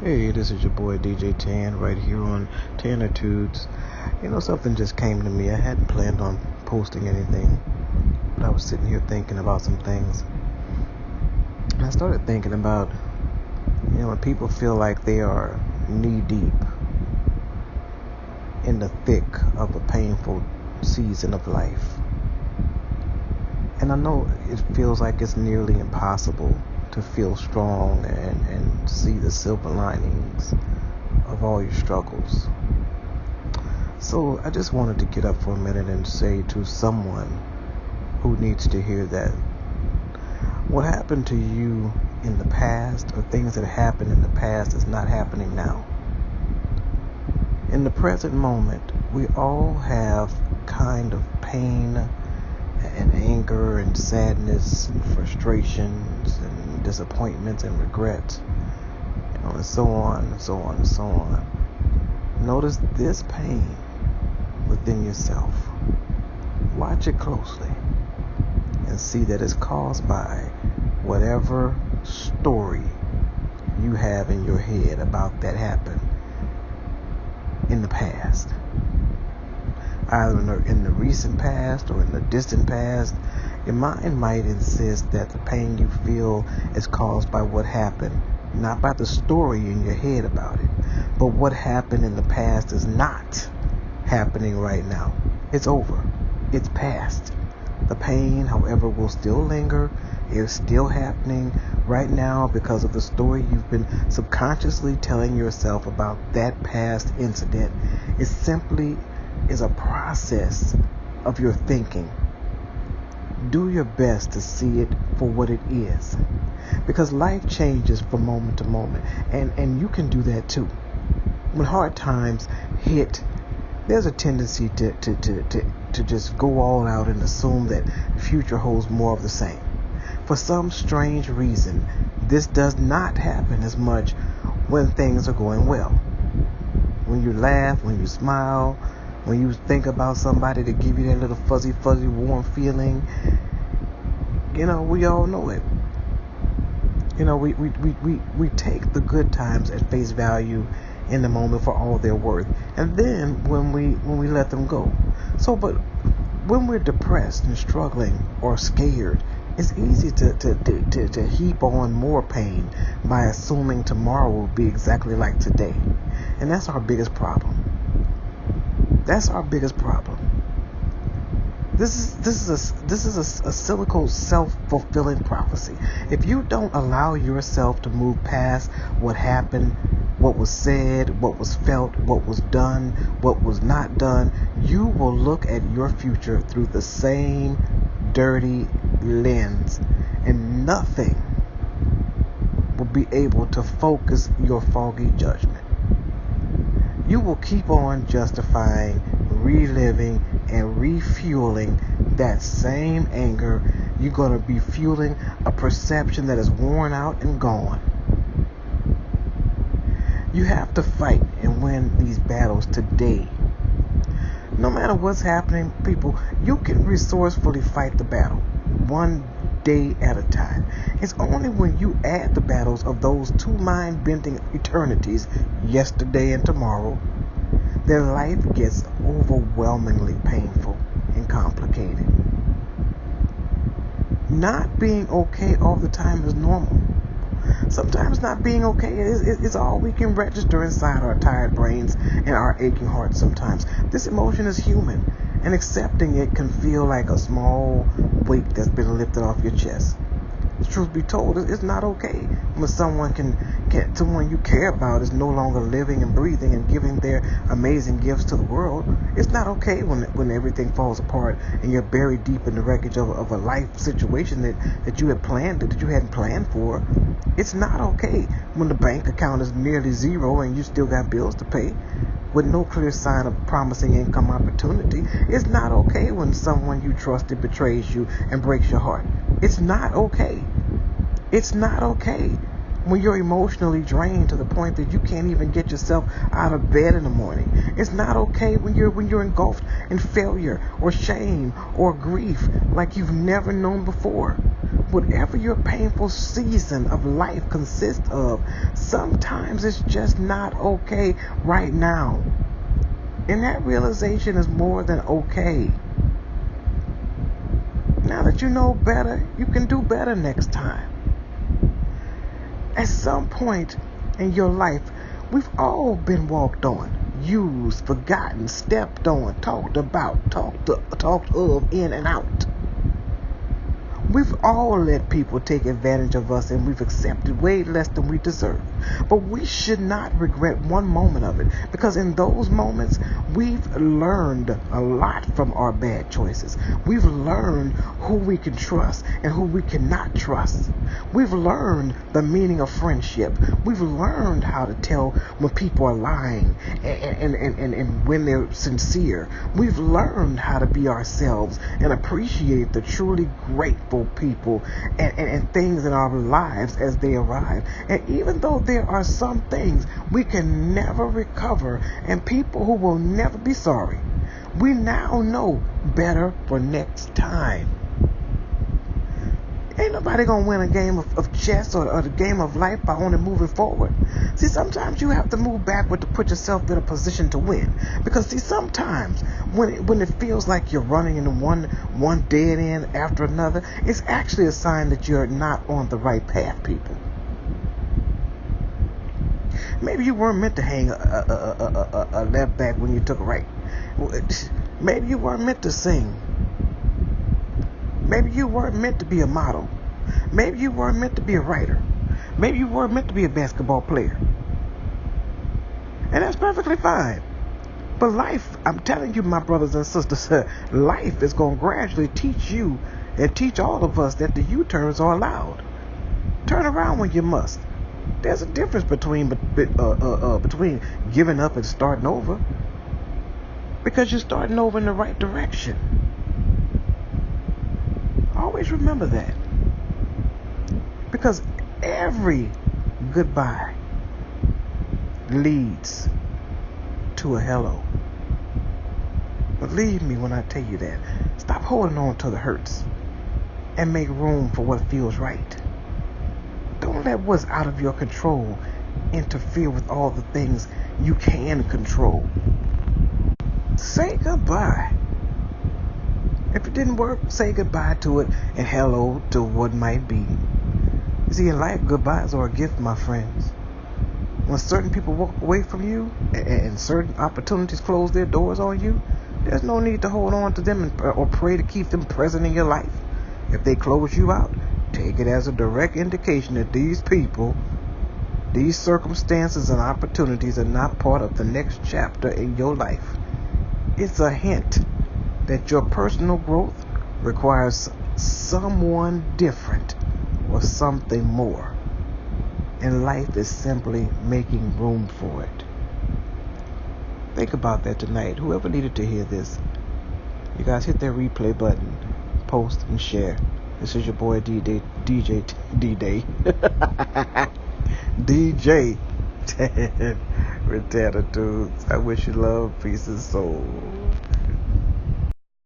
Hey, this is your boy DJ Tan right here on Tanitudes. Something just came to me. I hadn't planned on posting anything, but I was sitting here thinking about some things. And I started thinking about, when people feel like they are knee deep in the thick of a painful season of life. And I know it feels like it's nearly impossible to feel strong and see the silver linings of all your struggles. So I just wanted to get up for a minute and say to someone who needs to hear that what happened to you in the past, or things that happened in the past, is not happening now. In the present moment, we all have kind of pain and anger and sadness and frustrations and disappointments and regrets, and so on and so on and so on. Notice this pain within yourself. Watch it closely and see that it's caused by whatever story you have in your head about that happened in the past. Either in the recent past or in the distant past, your mind might insist that the pain you feel is caused by what happened, not by the story in your head about it, but what happened in the past is not happening right now. It's over. It's past. The pain, however, will still linger. It's still happening right now because of the story you've been subconsciously telling yourself about that past incident. It simply is a process of your thinking. Do your best to see it for what it is, because life changes from moment to moment, and you can do that too. When hard times hit, there's a tendency to just go all out and assume that the future holds more of the same. For some strange reason, this does not happen as much when things are going well. When you laugh, when you smile, when you think about somebody to give you that little fuzzy, warm feeling, we all know it. We take the good times at face value in the moment for all they're worth, and then when we let them go. But when we're depressed and struggling or scared, it's easy to heap on more pain by assuming tomorrow will be exactly like today, and that's our biggest problem. That's our biggest problem. This is a cyclical, self-fulfilling prophecy. If you don't allow yourself to move past what happened, what was said, what was felt, what was done, what was not done, you will look at your future through the same dirty lens, and nothing will be able to focus your foggy judgment. You will keep on justifying, reliving, and refueling that same anger. You're going to be fueling a perception that is worn out and gone. You have to fight and win these battles today. No matter what's happening, people, you can resourcefully fight the battle one day at a time. It's only when you add the battles of those two mind-bending eternities, yesterday and tomorrow, that life gets overwhelmingly painful and complicated. Not being okay all the time is normal. Sometimes not being okay is all we can register inside our tired brains and our aching hearts sometimes. This emotion is human, and accepting it can feel like a small weight that's been lifted off your chest. The truth be told, it's not okay when someone someone you care about is no longer living and breathing and giving their amazing gifts to the world. It's not okay when everything falls apart and you're buried deep in the wreckage of a life situation that you hadn't planned for. It's not okay when the bank account is nearly zero and you still got bills to pay, with no clear sign of promising income opportunity. It's not okay when someone you trusted betrays you and breaks your heart. It's not okay. It's not okay. when you're emotionally drained to the point that you can't even get yourself out of bed in the morning. It's not okay when you're engulfed in failure or shame or grief like you've never known before. Whatever your painful season of life consists of, sometimes it's just not okay right now. And that realization is more than okay. Now that you know better, you can do better next time. At some point in your life, we've all been walked on, used, forgotten, stepped on, talked about, talked of, in and out. We've all let people take advantage of us, and we've accepted way less than we deserve. But we should not regret one moment of it, because in those moments, we've learned a lot from our bad choices. We've learned who we can trust and who we cannot trust. We've learned the meaning of friendship. We've learned how to tell when people are lying and when they're sincere. We've learned how to be ourselves and appreciate the truly grateful people and things in our lives as they arrive. And even though there are some things we can never recover and people who will never be sorry, we now know better for next time. Ain't nobody gonna win a game of chess or the game of life by only moving forward. See, sometimes you have to move backward to put yourself in a position to win. Because see, sometimes when it feels like you're running in one dead end after another, it's actually a sign that you're not on the right path, people. Maybe you weren't meant to hang a left back when you took a right. Maybe you weren't meant to sing. Maybe you weren't meant to be a model. Maybe you weren't meant to be a writer. Maybe you weren't meant to be a basketball player. And that's perfectly fine. But life, I'm telling you, my brothers and sisters, life is going to gradually teach you and teach all of us that the U-turns are allowed. Turn around when you must. There's a difference between giving up and starting over. Because you're starting over in the right direction. Always remember that. Because every goodbye leads to a hello. Believe me when I tell you that. Stop holding on to the hurts and make room for what feels right. Don't let what's out of your control interfere with all the things you can control. Say goodbye. If it didn't work, say goodbye to it and hello to what might be. You see, in life, goodbyes are a gift, my friends. When certain people walk away from you and certain opportunities close their doors on you, there's no need to hold on to them or pray to keep them present in your life. If they close you out, take it as a direct indication that these people, these circumstances and opportunities are not part of the next chapter in your life. It's a hint that your personal growth requires someone different or something more. And life is simply making room for it. Think about that tonight. Whoever needed to hear this, you guys hit that replay button, post and share. This is your boy DJ D-Day. DJ with Attitudes. I wish you love, peace, and soul.